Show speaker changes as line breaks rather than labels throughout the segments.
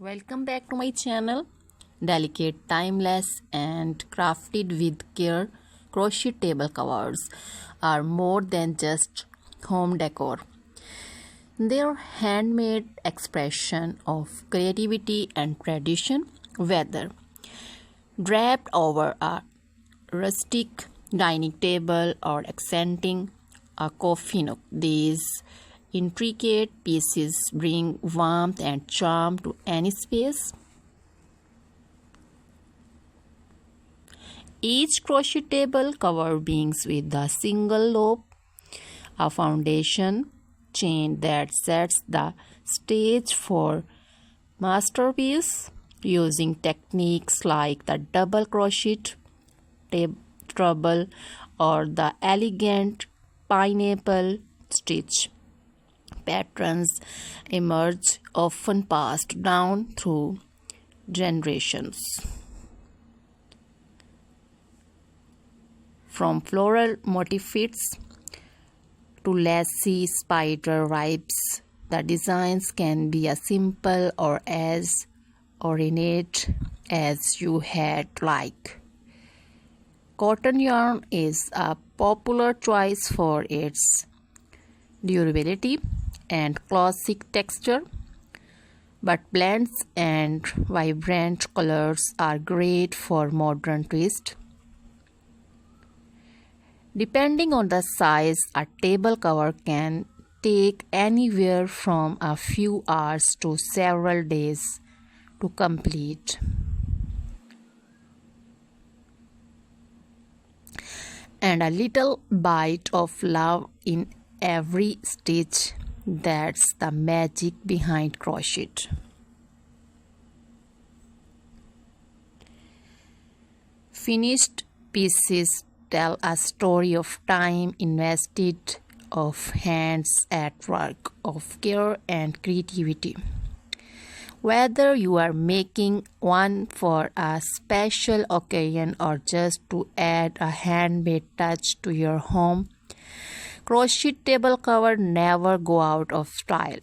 Welcome back to my channel. Delicate, timeless and crafted with care, crochet table covers are more than just home decor. They're handmade expression of creativity and tradition, whether draped over a rustic dining table or accenting a coffee nook. These intricate pieces bring warmth and charm to any space. Each crochet table cover begins with a single loop, a foundation chain that sets the stage for masterpiece. Using techniques like the double crochet treble or the elegant pineapple stitch, patterns emerge, often passed down through generations. From floral motifs to lacy spider webs, the designs can be as simple or as ornate as you had like. Cotton yarn is a popular choice for its durability and classic texture, but blends and vibrant colors are great for modern twist. Depending on the size, a table cover can take anywhere from a few hours to several days to complete. And a little bite of love in every stitch. That's the magic behind crochet. Finished pieces tell a story of time invested, of hands at work, of care and creativity. Whether you are making one for a special occasion or just to add a handmade touch to your home, crochet table cover never go out of style.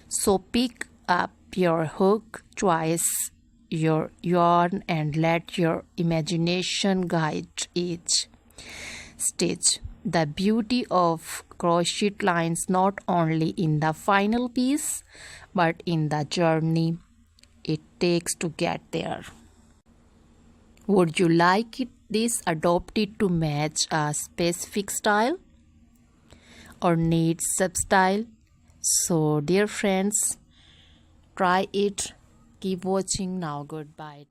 So pick up your hook, choice your yarn and let your imagination guide each stitch. The beauty of crochet lies not only in the final piece but in the journey it takes to get there. Would you like this adopted to match a specific style or need sub-style? So dear friends, try it. Keep watching now. Goodbye.